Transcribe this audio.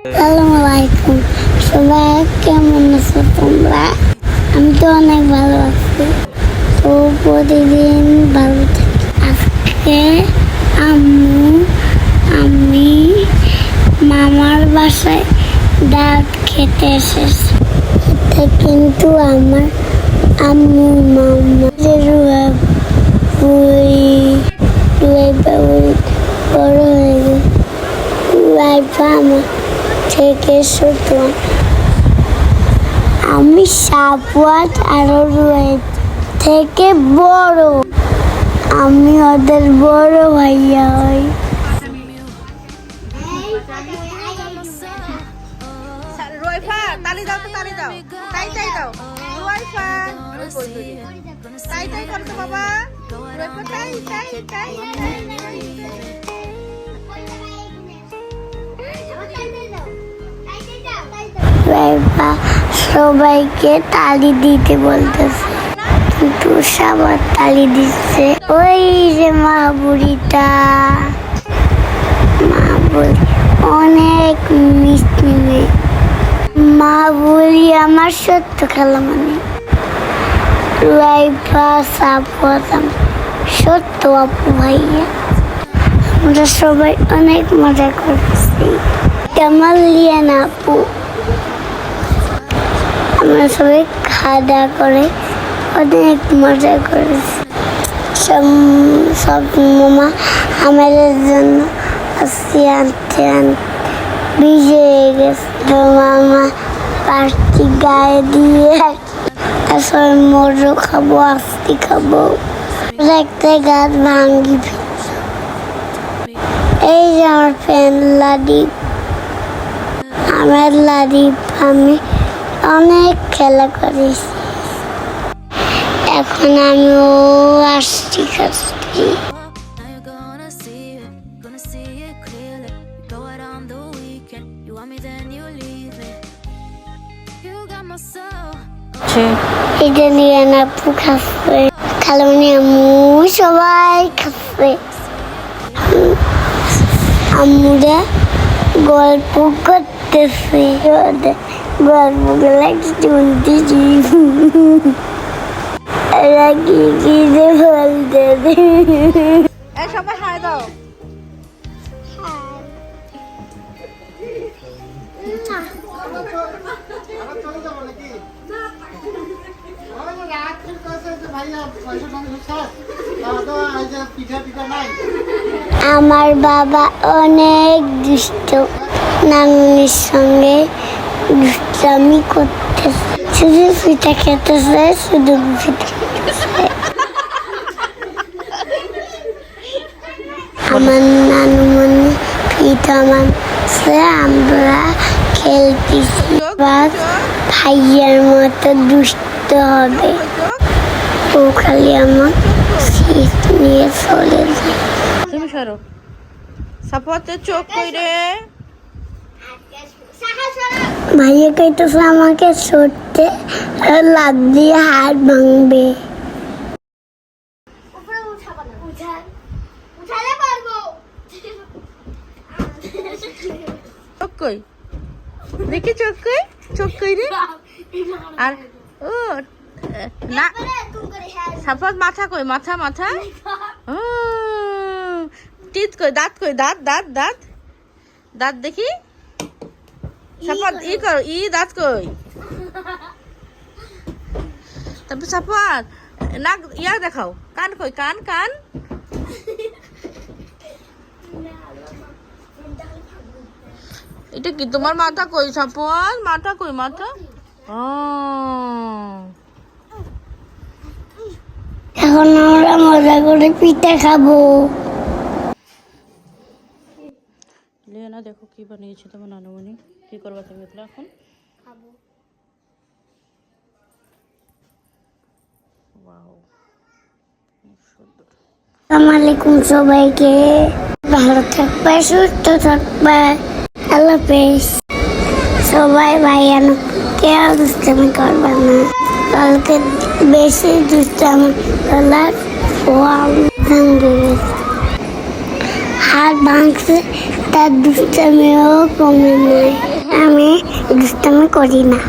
আসসালামালাইকুম সবাই, কেমন আছো তোমরা? আমি তো অনেক ভালো আছি। তো প্রতিদিন ভালো থাকি। আজকে আমি মামার বাসায় ডাব খেতে এসেছি। এটা কিন্তু আমার আম্মু মামা বড় হয়ে গেছে। আমার থেকে ছোট, আমি সাপুয়াত আরো থেকে বড়, আমি ওদের বড় ভাইয়া হই। তালি দাও তো, তালি দাও, তাই তাই দাও। রোয়াইফা তাই তাই করছো বাবা। রোয়াইফা তাই তাই তাই সবাইকে তালি দিতে বলতেছে, কিন্তু সবার তালি দিচ্ছে ওই যে মা বুড়িটা। মা বুড়ি অনেক মিষ্টি মেয়ে। মা বুড়ি আমার সত্য খেলা মানে সত্য আপু ভাইয়া। আমরা সবাই অনেক মজা করছি। কেমন লিয়ান আপু, আমরা সবাই খাওয়া দাওয়া করে অনেক মজা করেছি। সব মামা আমাদের জন্য আনতে ভিজে গেছে। মামা পার্টি গায়ে দিয়ে আসলে মজো খাবো, আস্তি খাবো, একটা গাছ ভাঙ্গি। এই যে আমার ফ্রেন্ড লাদীপ, আমার লাদীপ আমি অনেক খেলা করেছি। এখন আমিও আসছি কাছছি। এটা নিয়ে না আপু খাচ্ছে, খালামনি আম্মু সবাই খাচ্ছে। আম্মুরা গল্প করতেছে, গল্প শুনতেছি। এরা কি কি যে বলতেছে। সবাই হাই দাও। আমার বাবা অনেক দুষ্ট, নানুর সঙ্গে দুষ্টামি করতেছে, শুধু পিঠা খেতেছে, শুধু পিঠা খেতেছে। আমার নানু মনে পিঠা মানছে, আমরা খেলতেছি। ভাইয়ার মতো দুষ্ট হবে, ও খালি আমার শীত নিয়ে চলে যায়। তুমি সরো। সাপোর্টের চোখ কইরে ভাইয়া কইতেছে আমাকে ছুটতে, লাভ দিয়ে হাত ভাঙবে। চোখ কই দেখি, চোখ কই, চোখ কই রে। আর ও না, সাপোর্ট মাথা কই, মাথা মাথা। টিথ কই, দাঁত কই, দাঁত দাঁত দাঁত দাঁত দেখি। সাপোর্ট ই করো, ই দাঁত কই। তারপর সাপোর্ট নাক ইয়া দেখাও, কান কই, কান কান। এটা কি তোমার মাথা কই সাপোর্ট, মাথা কই, মাথা। এখন আমরা মজা করে পিঠা খাবো। লিয়ানা দেখো কি বানিয়েছে তোমার নানুমণি। কি করবা তুমি এখন? খাবো। ওয়াও, সুন্দর। আসসালামু আলাইকুম সবাইকে, ভালো থাকবে, সুস্থ থাকবে, আল্লাহ হাফেজ। সবাই ভাইয়ানো কেউ দুষ্টামি করবে না, কালকে বেশি দুষ্টামি করলে ও ভাঙবে হাত ভাঙছে তার দুষ্টামিও কমে নাই আমি দুষ্টামি করি না